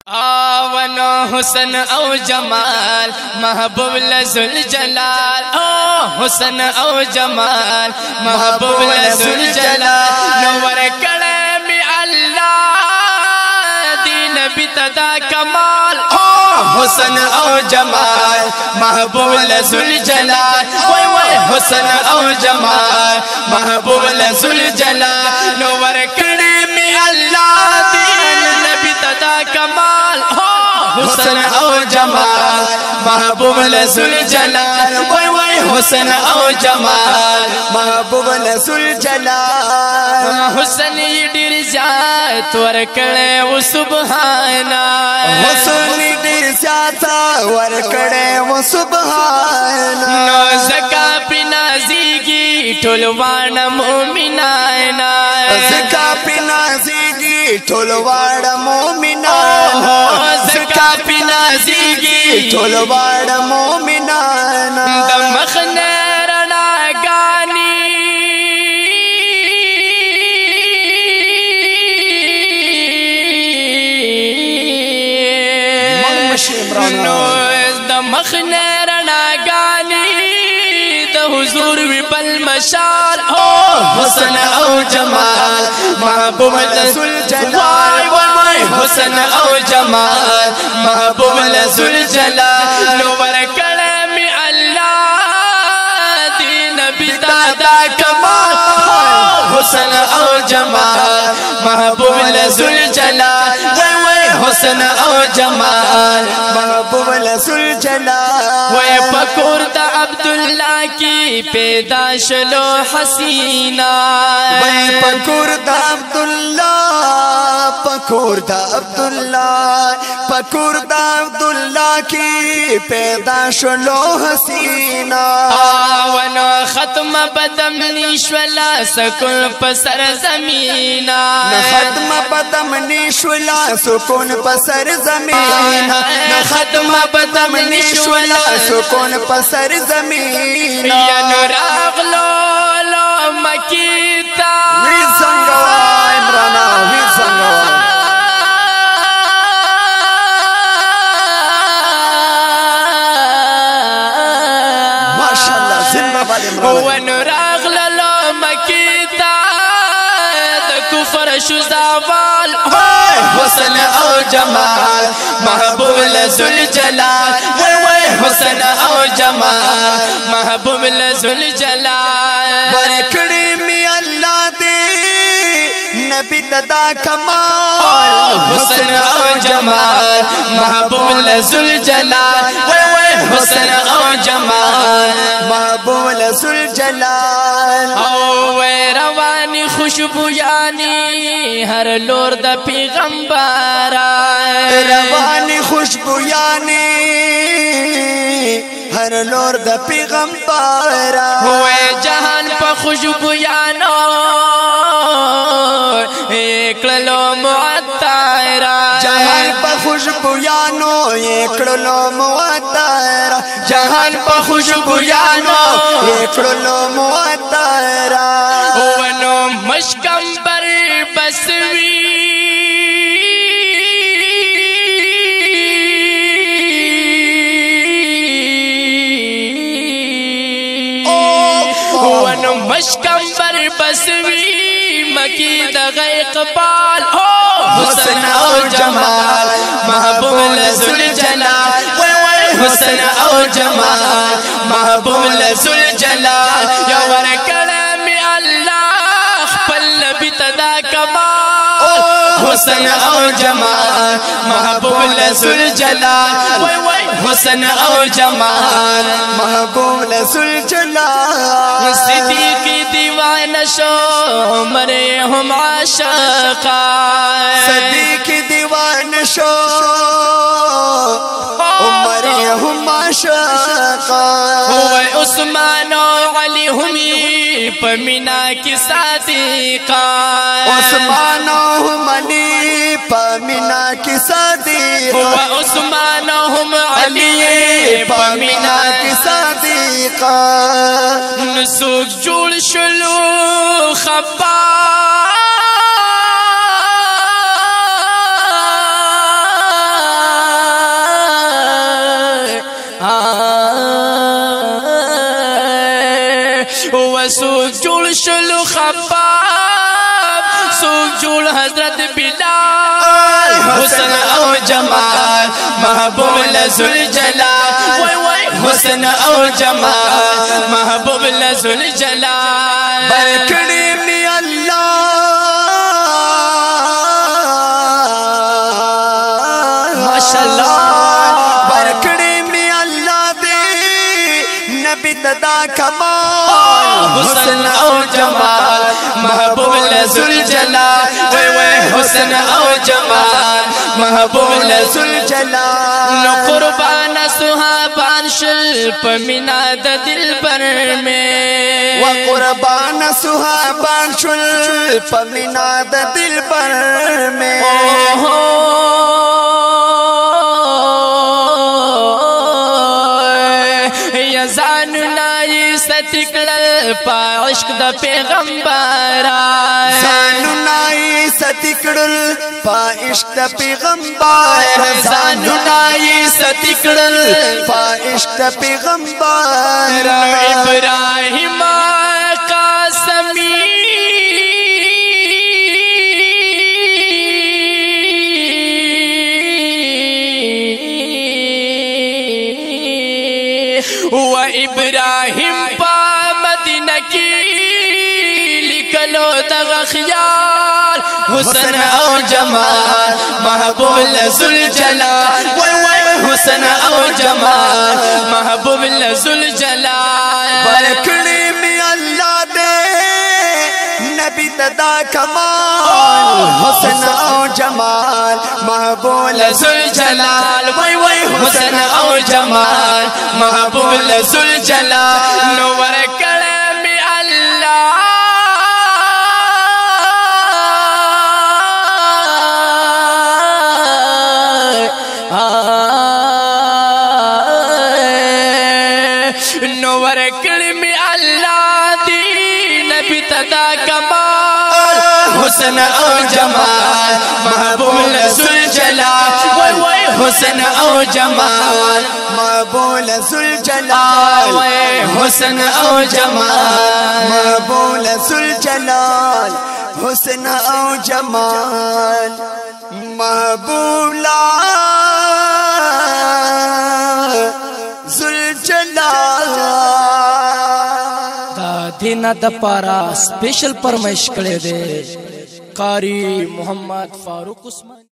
आवनो हुसन औ जमाल महबूब लजुल जलाल। ओ हुसन औ जमाल महबूब लजुल जलाल। नवर कड़े में अल्लाह दीन बितदा कमाल। ओ हुसन औ जमाल महबूब लजुल जलाल। ओए ओए हुसन औ जमाल महबूब लजुल जलाल। नवर कड़े में अल्लाह दीन बितदा कमाल। हुसन औ जमाल महबूब लजुल जलाल। वही वही हुसन औ जमाल महबूब लजुल जलाल। हुसन डिर जाए तोर कड़े वो सुबहाना। हुसन डिर जाता वर कड़े वो सुबहाना। ज़का पिना ज़ीगी ठुलवान मोमिनाना। ज़का पिना ज़ीगी ठुलवान मोमिनाना। ज़का पिना ज़ीगी ठुलवान मोमिनाना। दमखने रना गानी दमखने रना गानी द हुजूर विपल मशाल। ओ हुसन औ जमाल महबूब लजुल जलाल। हुसन औ जमाल महबूब लजुल जलाल। नवर कड़े में अल्लाह दीन बितादा कमाल। हुसन औ जमाल महबूब लजुल जलाल। हुसन औ जमाल महबूब लजुल जलाल। वे पकुर्दा अब्दुल्ला की पैदाश लो हसीना। वे पकुर्दा अब्दुल्ला पकुर्दा अब्दुल्ला पकुर्दा अब्दुल्ला की पैदाश लो हसीना। वन खत्म बदम निश्वला सकुन पसर जमीना। खत्म बदम निश्वला सुकुन पसर जमीना। खत्म बदम निश्वला सुकुन पसर जमीना। अनुराग लो लो मकीता वी संगवा इमराना वी संगवा। माशाअल्लाह जिंदाबाद इमराना। अनुराग लो मकीता द कुफर शुजावाल। हुसन औ जमाल महबूब लजुल जलाल। हुसन औ जमाल महबूब लजुल जलाल। वरकड़ी में अल्लाह दे नबी तदा कमाल। हुसन औ जमाल महबूब लजुल जलाल। हुसन औ जमाल महबूब लजुल जलाल। ओ वे रवानी खुशबू यानी हर लोर द पैगंबरा। रवानी खुशबू यानी हर लोर द पैगंबरा। हुए जहान पर खुशबू यानो एक लो मुअत्तरा। जहान पर खुशबू यानो एक लो मुअत्तरा। जहान पर खुशबू यानो एक लो मुअत्तरा। वनो मशकंबर बसवी वनो मशकंबर बसवी मकी दगे इकबाल। हुसन औ जमाल महबूब लजुल जलाल। हुसन औ जमाल महबूब लजुल जलाल। यवर कड़े में अल्लाह पल बितदा कमाल। हुसन औ जमाल महबूब लजुल जलाल। हुसन औ जमाल महबूब लजुल जलाल। सिद्दीकी दीवान शो मरे हम आशिका। सिद्दीकी दीवान शो मरे हम आशिका। उस्मान अली हुमी पमीना की सादिका। उस्मान अली पमीना की सादिका। उस्मान अली पमीना की सादिका। नसूक जुड़ शुलू खब्बा شلو خباب سوک جوړ حضرت بلال حسن او جمال محبوب لذل جلال وای وای حسن او جمال محبوب لذل جلال برکڑی می اللہ ماشاءاللہ برکڑی می اللہ دے نبی تدا کمال حسن او جمال محبوب لذل جلال وای وای حسن او جمال محبوب لذل جلال نو قربان صحابان شل پمینا د دلبر میں و قربان صحابان شل پمینا د دلبر میں یزان نائی ستکڑل پا عشق د پیغمبر زانو نائی ستکڑل پا عشق د پیغمبر زانو نائی ستکڑل پا عشق د پیغمبر ابراہیم قاسمی و ابراہیم پا مدینہ کی لکلو دغ خیال حسن او جمال محبوب لذل جلال وای وای حسن او جمال محبوب لذل جلال برکڑی می اللہ دے نبی تدا کمال حسن او جمال محبوب لذل جلال وای وای حسن او جمال محبوب لذل جلال نو ورکڑی می اللہ نو ورکڑی می اللہ دی نبی تدا کمال حسن او جمال محبوب لذل جلال وای وای حسن او جمال محبوب لذل جلال حسن او جمال محبوب لذل جلال حسن او جمال محبوب لذل جلال دا دینا د پارا سپیشل پرمائش کړي دي قاری محمد فاروق عثمان